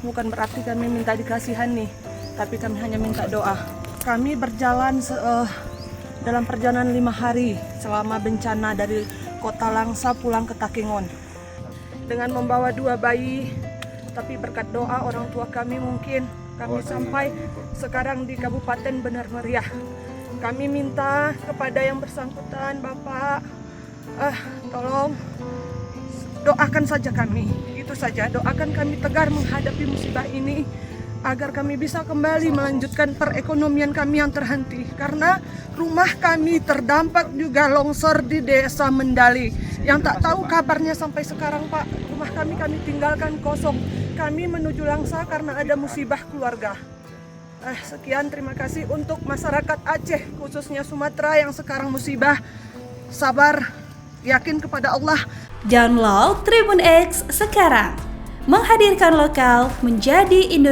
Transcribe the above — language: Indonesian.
bukan berarti kami minta dikasihani, tapi kami hanya minta doa. Kami berjalan dalam perjalanan 5 hari selama bencana dari Kota Langsa pulang ke Takengon dengan membawa 2 bayi, tapi berkat doa orang tua kami mungkin kami sampai sekarang di Kabupaten Benar Meriah. Kami minta kepada yang bersangkutan, Bapak, tolong doakan saja kami, itu saja, doakan kami tegar menghadapi musibah ini agar kami bisa kembali melanjutkan perekonomian kami yang terhenti, karena rumah kami terdampak juga longsor di Desa Mendali yang tak tahu kabarnya sampai sekarang, Pak. Rumah kami tinggalkan kosong, kami menuju Langsa karena ada musibah keluarga. Sekian, terima kasih untuk masyarakat Aceh khususnya Sumatera yang sekarang musibah. Sabar, yakin kepada Allah. Download Tribun X sekarang, menghadirkan lokal menjadi Indonesia.